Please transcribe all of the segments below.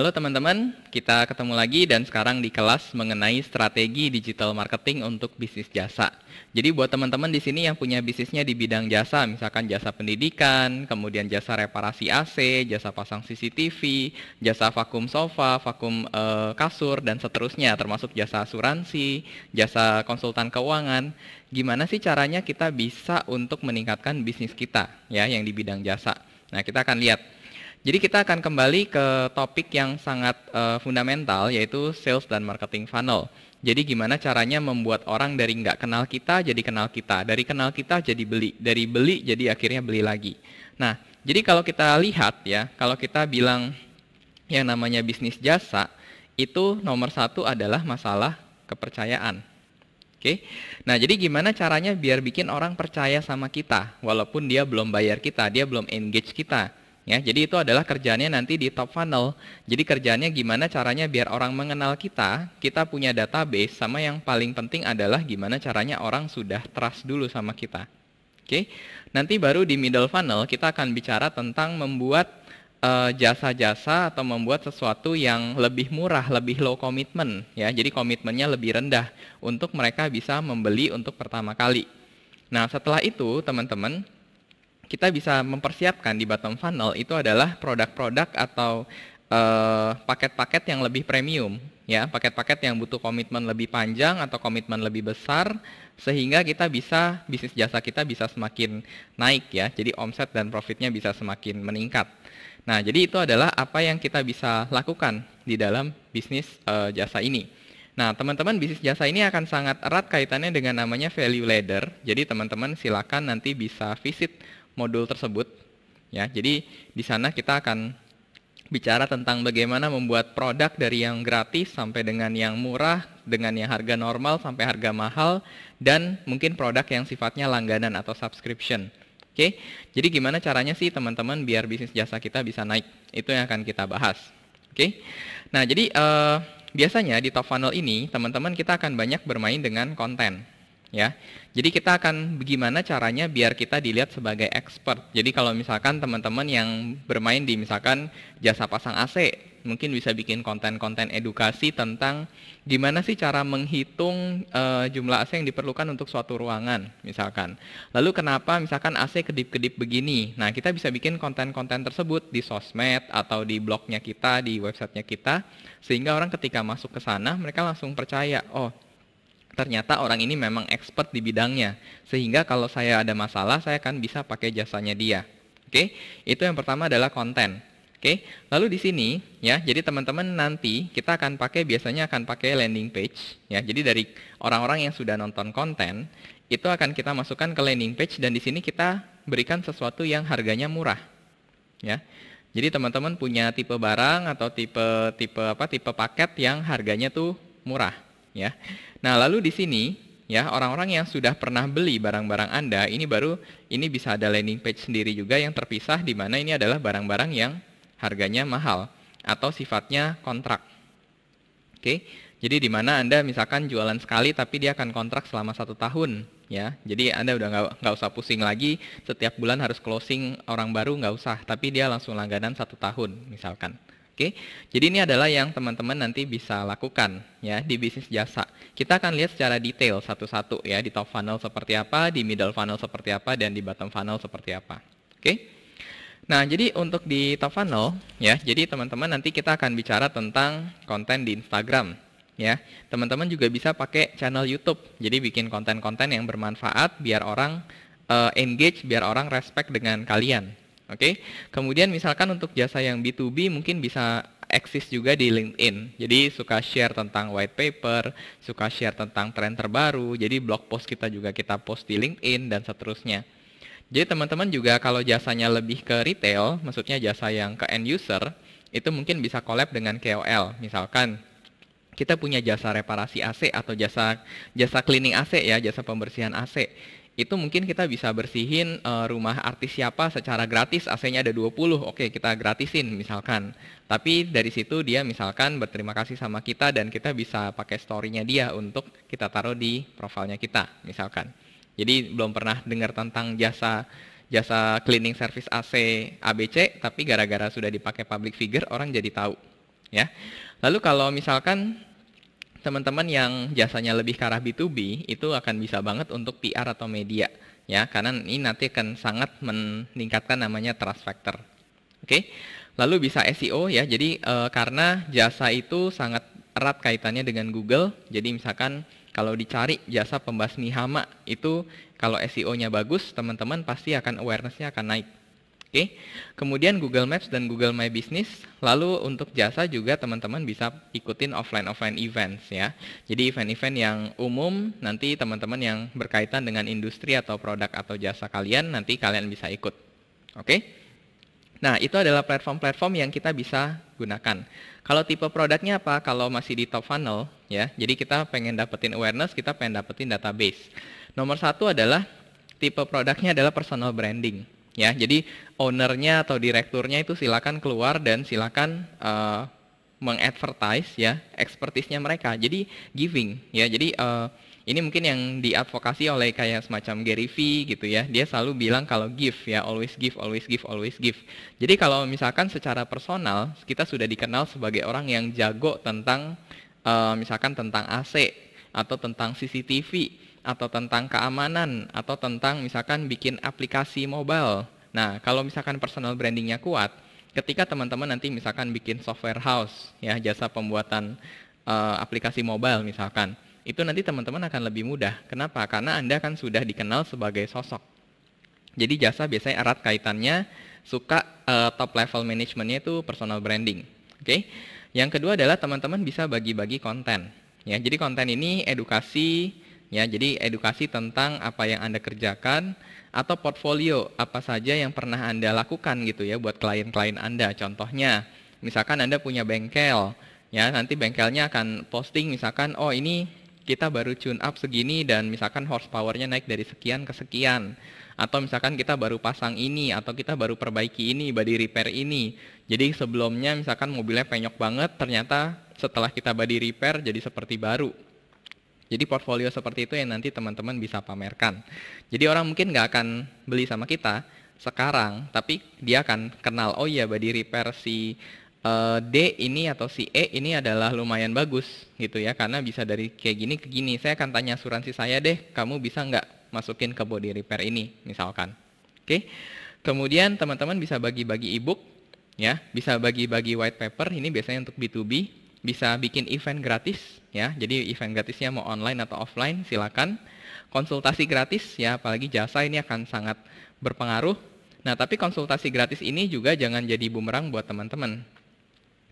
Halo teman-teman, kita ketemu lagi dan sekarang di kelas mengenai strategi digital marketing untuk bisnis jasa. Jadi buat teman-teman di sini yang punya bisnisnya di bidang jasa, misalkan jasa pendidikan, kemudian jasa reparasi AC, jasa pasang CCTV, jasa vakum sofa, vakum kasur, dan seterusnya, termasuk jasa asuransi, jasa konsultan keuangan. Gimana sih caranya kita bisa untuk meningkatkan bisnis kita ya yang di bidang jasa? Nah, kita akan lihat. Jadi kita akan kembali ke topik yang sangat fundamental, yaitu sales dan marketing funnel. Jadi gimana caranya membuat orang dari nggak kenal kita jadi kenal kita, dari kenal kita jadi beli, dari beli jadi akhirnya beli lagi. Nah, jadi kalau kita lihat ya, kalau kita bilang yang namanya bisnis jasa, itu nomor satu adalah masalah kepercayaan. Oke, nah jadi gimana caranya biar bikin orang percaya sama kita, walaupun dia belum bayar kita, dia belum engage kita. Ya, jadi itu adalah kerjaannya nanti di top funnel. Jadi kerjaannya gimana caranya biar orang mengenal kita punya database, sama yang paling penting adalah gimana caranya orang sudah trust dulu sama kita. Oke, nanti baru di middle funnel kita akan bicara tentang membuat jasa-jasa atau membuat sesuatu yang lebih murah, lebih low commitment. Ya, jadi komitmennya lebih rendah untuk mereka bisa membeli untuk pertama kali. Nah, setelah itu teman-teman, kita bisa mempersiapkan di bottom funnel itu adalah produk-produk atau paket-paket yang lebih premium, ya, paket-paket yang butuh komitmen lebih panjang atau komitmen lebih besar, sehingga kita bisa, bisnis jasa kita bisa semakin naik ya, jadi omset dan profitnya bisa semakin meningkat. Nah, jadi itu adalah apa yang kita bisa lakukan di dalam bisnis jasa ini. Nah, teman-teman, bisnis jasa ini akan sangat erat kaitannya dengan namanya value ladder. Jadi teman-teman silakan nanti bisa visit modul tersebut ya. Jadi di sana kita akan bicara tentang bagaimana membuat produk dari yang gratis sampai dengan yang murah, dengan yang harga normal sampai harga mahal, dan mungkin produk yang sifatnya langganan atau subscription. Oke, jadi gimana caranya sih teman-teman biar bisnis jasa kita bisa naik? Itu yang akan kita bahas. Oke, nah jadi biasanya di top funnel ini teman-teman kita akan banyak bermain dengan konten. Ya, jadi kita akan bagaimana caranya biar kita dilihat sebagai expert. Jadi kalau misalkan teman-teman yang bermain di misalkan jasa pasang AC, mungkin bisa bikin konten-konten edukasi tentang gimana sih cara menghitung jumlah AC yang diperlukan untuk suatu ruangan, misalkan. Lalu kenapa misalkan AC kedip-kedip begini? Nah, kita bisa bikin konten-konten tersebut di sosmed atau di blognya kita, di websitenya kita, sehingga orang ketika masuk ke sana mereka langsung percaya, oh, ternyata orang ini memang expert di bidangnya, sehingga kalau saya ada masalah, saya akan bisa pakai jasanya dia. Oke, itu yang pertama adalah konten. Oke, lalu di sini ya, jadi teman-teman nanti kita akan pakai, biasanya akan pakai landing page. Ya, jadi dari orang-orang yang sudah nonton konten, itu akan kita masukkan ke landing page, dan di sini kita berikan sesuatu yang harganya murah. Ya, jadi teman-teman punya tipe barang atau tipe paket yang harganya tuh murah. Ya, nah lalu di sini ya, orang-orang yang sudah pernah beli barang-barang Anda ini bisa ada landing page sendiri juga yang terpisah, di mana ini adalah barang-barang yang harganya mahal atau sifatnya kontrak. Oke, jadi di mana Anda misalkan jualan sekali tapi dia akan kontrak selama 1 tahun ya. Jadi Anda udah nggak usah pusing lagi setiap bulan harus closing orang baru, nggak usah, tapi dia langsung langganan 1 tahun misalkan. Oke, jadi ini adalah yang teman-teman nanti bisa lakukan ya di bisnis jasa. Kita akan lihat secara detail satu-satu ya, di top funnel seperti apa, di middle funnel seperti apa, dan di bottom funnel seperti apa. Oke. Nah, jadi untuk di top funnel ya, jadi teman-teman nanti kita akan bicara tentang konten di Instagram ya. Teman-teman juga bisa pakai channel YouTube. Jadi bikin konten-konten yang bermanfaat biar orang engage, biar orang respect dengan kalian. Oke, kemudian misalkan untuk jasa yang B2B mungkin bisa eksis juga di LinkedIn. Jadi suka share tentang white paper, suka share tentang tren terbaru. Jadi blog post kita juga kita post di LinkedIn dan seterusnya. Jadi teman-teman juga kalau jasanya lebih ke retail, maksudnya jasa yang ke end user, itu mungkin bisa collab dengan KOL. Misalkan kita punya jasa reparasi AC atau jasa cleaning AC ya, jasa pembersihan AC. Itu mungkin kita bisa bersihin rumah artis siapa secara gratis, AC-nya ada 20, oke kita gratisin misalkan. Tapi dari situ dia misalkan berterima kasih sama kita, dan kita bisa pakai story-nya dia untuk kita taruh di profilnya kita misalkan. Jadi belum pernah dengar tentang jasa cleaning service AC ABC, tapi gara-gara sudah dipakai public figure orang jadi tahu. ya. Lalu kalau misalkan teman-teman yang jasanya lebih ke arah B2B, itu akan bisa banget untuk PR atau media, ya, karena ini nanti akan sangat meningkatkan namanya trust factor. Oke, lalu bisa SEO ya, jadi karena jasa itu sangat erat kaitannya dengan Google, jadi misalkan kalau dicari jasa pembasmi hama, itu kalau SEO-nya bagus, teman-teman pasti akan awareness-nya akan naik. Oke, kemudian Google Maps dan Google My Business. Lalu untuk jasa juga teman-teman bisa ikutin offline events ya. Jadi event-event yang umum nanti teman-teman yang berkaitan dengan industri atau produk atau jasa kalian nanti kalian bisa ikut. Oke. Nah, itu adalah platform-platform yang kita bisa gunakan. Kalau tipe produknya apa? Kalau masih di top funnel ya. Jadi kita pengen dapetin awareness, kita pengen dapetin database. Nomor satu adalah tipe produknya adalah personal branding. Ya, jadi ownernya atau direkturnya itu silakan keluar dan silakan mengadvertise ya expertise-nya mereka. Jadi giving ya. Jadi ini mungkin yang diadvokasi oleh kayak semacam Gary V gitu ya. Dia selalu bilang kalau give ya, always give, always give, always give. Jadi kalau misalkan secara personal kita sudah dikenal sebagai orang yang jago tentang misalkan tentang AC atau tentang CCTV atau tentang keamanan, atau tentang misalkan bikin aplikasi mobile. Nah, kalau misalkan personal brandingnya kuat, ketika teman-teman nanti misalkan bikin software house, ya jasa pembuatan aplikasi mobile misalkan, itu nanti teman-teman akan lebih mudah. Kenapa? Karena Anda kan sudah dikenal sebagai sosok. Jadi jasa biasanya erat kaitannya, suka top level manajemennya itu personal branding. Oke? Yang kedua adalah teman-teman bisa bagi-bagi konten. Ya, jadi konten ini edukasi. Ya, jadi edukasi tentang apa yang Anda kerjakan atau portfolio apa saja yang pernah Anda lakukan gitu ya buat klien-klien Anda. Contohnya, misalkan Anda punya bengkel, ya nanti bengkelnya akan posting misalkan, oh ini kita baru tune up segini dan misalkan horsepower-nya naik dari sekian ke sekian. Atau misalkan kita baru pasang ini, atau kita baru perbaiki ini, body repair ini. Jadi sebelumnya misalkan mobilnya penyok banget, ternyata setelah kita body repair jadi seperti baru. Jadi portfolio seperti itu yang nanti teman-teman bisa pamerkan. Jadi orang mungkin nggak akan beli sama kita sekarang, tapi dia akan kenal, oh iya body repair si D ini atau si E ini adalah lumayan bagus gitu ya, karena bisa dari kayak gini ke gini. Saya akan tanya asuransi saya deh, kamu bisa nggak masukin ke body repair ini misalkan. Oke. Kemudian teman-teman bisa bagi-bagi ebook ya, bisa bagi-bagi white paper, ini biasanya untuk B2B. Bisa bikin event gratis ya, jadi event gratisnya mau online atau offline silakan. Konsultasi gratis ya, apalagi jasa ini akan sangat berpengaruh. Nah, tapi konsultasi gratis ini juga jangan jadi bumerang buat teman-teman.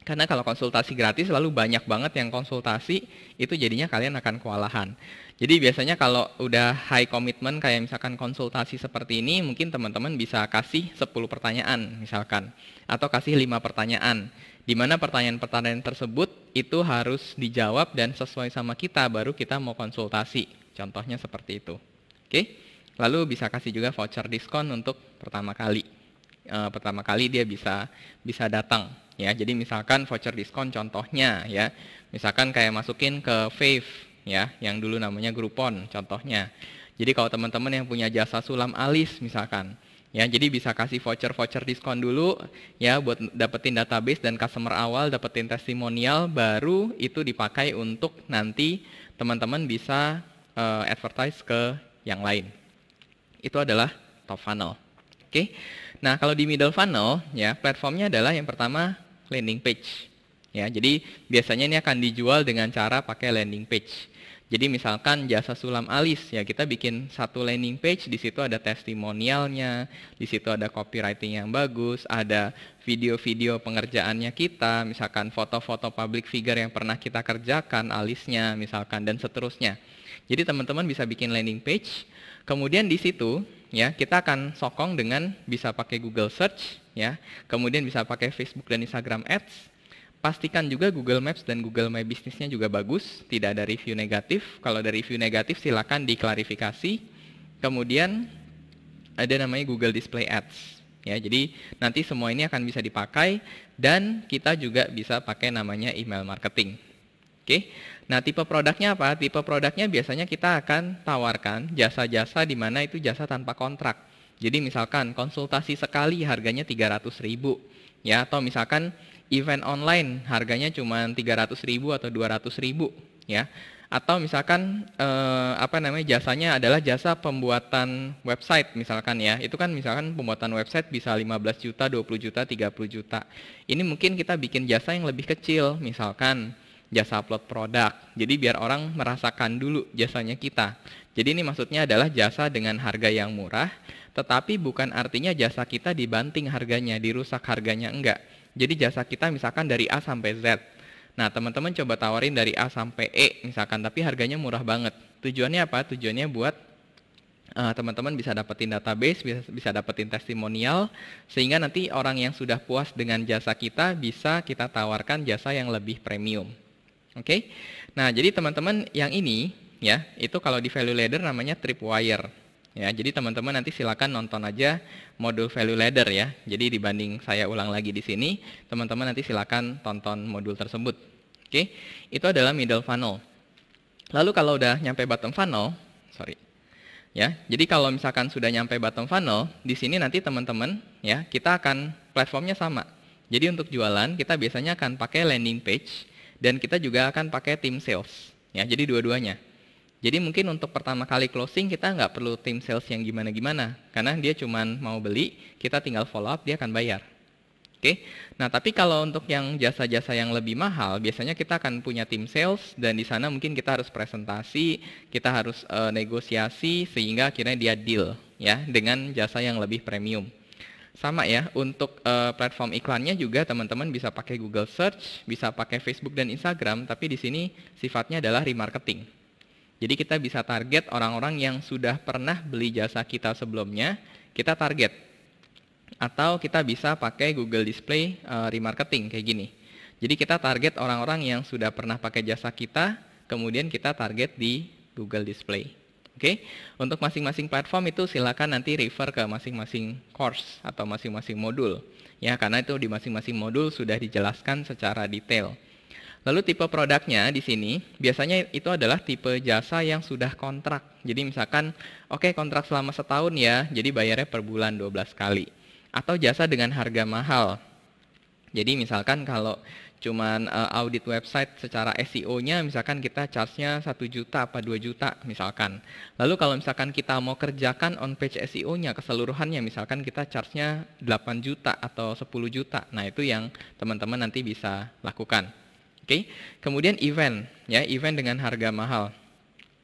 Karena kalau konsultasi gratis lalu banyak banget yang konsultasi, itu jadinya kalian akan kewalahan. Jadi biasanya kalau udah high commitment kayak misalkan konsultasi seperti ini, mungkin teman-teman bisa kasih 10 pertanyaan misalkan, atau kasih 5 pertanyaan. Di mana pertanyaan-pertanyaan tersebut itu harus dijawab dan sesuai sama kita, baru kita mau konsultasi. Contohnya seperti itu. Oke? Lalu bisa kasih juga voucher diskon untuk pertama kali. Pertama kali dia bisa datang. Ya, jadi misalkan voucher diskon contohnya ya, misalkan kayak masukin ke Fave ya, yang dulu namanya Groupon contohnya. Jadi kalau teman-teman yang punya jasa sulam alis misalkan, ya jadi bisa kasih voucher diskon dulu ya buat dapetin database dan customer awal, dapetin testimonial, baru itu dipakai untuk nanti teman-teman bisa advertise ke yang lain. Itu adalah top funnel. Oke. Nah, kalau di middle funnel ya, platformnya adalah yang pertama landing page. Ya, jadi biasanya ini akan dijual dengan cara pakai landing page. Jadi misalkan jasa sulam alis, ya kita bikin satu landing page, di situ ada testimonialnya, di situ ada copywriting yang bagus, ada video-video pengerjaannya kita, misalkan foto-foto public figure yang pernah kita kerjakan alisnya, misalkan, dan seterusnya. Jadi teman-teman bisa bikin landing page, kemudian di situ ya kita akan sokong dengan bisa pakai Google Search, ya, kemudian bisa pakai Facebook dan Instagram Ads. Pastikan juga Google Maps dan Google My Business-nya juga bagus, tidak ada review negatif. Kalau ada review negatif silakan diklarifikasi. Kemudian ada namanya Google Display Ads. Ya, jadi nanti semua ini akan bisa dipakai dan kita juga bisa pakai namanya email marketing. Oke. Nah, tipe produknya apa? Tipe produknya biasanya kita akan tawarkan jasa-jasa di mana itu jasa tanpa kontrak. Jadi misalkan konsultasi sekali harganya 300.000, ya, atau misalkan event online harganya cuma 300.000 atau 200.000 ya. Atau misalkan jasanya adalah jasa pembuatan website misalkan ya. Itu kan misalkan pembuatan website bisa 15 juta, 20 juta, 30 juta. Ini mungkin kita bikin jasa yang lebih kecil, misalkan jasa upload produk. Jadi biar orang merasakan dulu jasanya kita. Jadi ini maksudnya adalah jasa dengan harga yang murah, tetapi bukan artinya jasa kita dibanting harganya, dirusak harganya, enggak. Jadi jasa kita misalkan dari A sampai Z. Nah, teman-teman coba tawarin dari A sampai E misalkan, tapi harganya murah banget. Tujuannya apa? Tujuannya buat teman-teman bisa dapetin database, bisa dapetin testimonial, sehingga nanti orang yang sudah puas dengan jasa kita bisa kita tawarkan jasa yang lebih premium. Oke? Nah, jadi teman-teman yang ini ya, itu kalau di value ladder namanya tripwire. Ya, jadi teman-teman nanti silakan nonton aja modul value ladder ya. Jadi dibanding saya ulang lagi di sini, teman-teman nanti silakan tonton modul tersebut. Oke, itu adalah middle funnel. Lalu kalau udah nyampe bottom funnel, ya. Jadi kalau misalkan sudah nyampe bottom funnel, di sini nanti teman-teman ya, kita akan platformnya sama. Jadi untuk jualan kita biasanya akan pakai landing page dan kita juga akan pakai tim sales. Ya, jadi dua-duanya. Jadi mungkin untuk pertama kali closing kita nggak perlu tim sales yang gimana-gimana, karena dia cuma mau beli, kita tinggal follow up, dia akan bayar. Oke, nah tapi kalau untuk yang jasa-jasa yang lebih mahal, biasanya kita akan punya tim sales dan di sana mungkin kita harus presentasi, kita harus negosiasi sehingga akhirnya dia deal ya dengan jasa yang lebih premium. Sama ya, untuk platform iklannya juga teman-teman bisa pakai Google Search, bisa pakai Facebook dan Instagram, tapi di sini sifatnya adalah remarketing. Jadi kita bisa target orang-orang yang sudah pernah beli jasa kita sebelumnya, kita target. Atau kita bisa pakai Google Display remarketing kayak gini. Jadi kita target orang-orang yang sudah pernah pakai jasa kita, kemudian kita target di Google Display. Oke, untuk masing-masing platform itu silakan nanti refer ke masing-masing course atau masing-masing modul. Ya, karena itu di masing-masing modul sudah dijelaskan secara detail. Lalu tipe produknya di sini biasanya itu adalah tipe jasa yang sudah kontrak. Jadi misalkan oke, kontrak selama setahun ya, jadi bayarnya per bulan 12 kali. Atau jasa dengan harga mahal. Jadi misalkan kalau cuman audit website secara SEO-nya misalkan kita charge-nya 1 juta apa 2 juta misalkan. Lalu kalau misalkan kita mau kerjakan on page SEO-nya keseluruhannya misalkan kita charge-nya 8 juta atau 10 juta. Nah, itu yang teman-teman nanti bisa lakukan. Oke, kemudian event, ya event dengan harga mahal.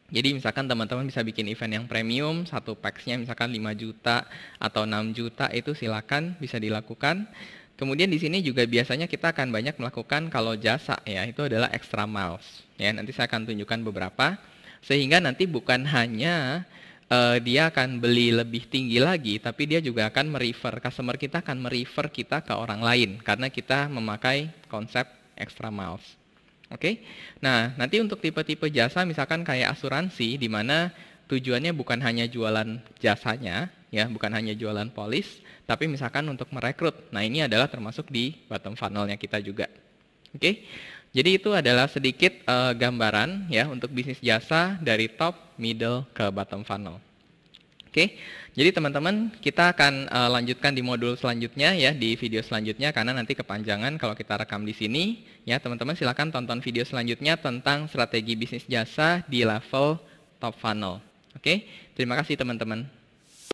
Jadi misalkan teman-teman bisa bikin event yang premium, satu packs-nya misalkan 5 juta atau 6 juta itu silakan bisa dilakukan. Kemudian di sini juga biasanya kita akan banyak melakukan kalau jasa ya, itu adalah extra miles. Ya, nanti saya akan tunjukkan beberapa sehingga nanti bukan hanya dia akan beli lebih tinggi lagi, tapi dia juga akan merefer, customer kita akan merefer kita ke orang lain karena kita memakai konsep extra miles. Oke. Nah, nanti untuk tipe-tipe jasa misalkan kayak asuransi di mana tujuannya bukan hanya jualan jasanya, ya, bukan hanya jualan polis, tapi misalkan untuk merekrut. Nah, ini adalah termasuk di bottom funnel-nya kita juga. Oke. Jadi itu adalah sedikit gambaran ya untuk bisnis jasa dari top, middle ke bottom funnel. Oke, jadi teman-teman kita akan lanjutkan di modul selanjutnya ya, di video selanjutnya karena nanti kepanjangan kalau kita rekam di sini. Ya, teman-teman silakan tonton video selanjutnya tentang strategi bisnis jasa di level top funnel. Oke, terima kasih teman-teman.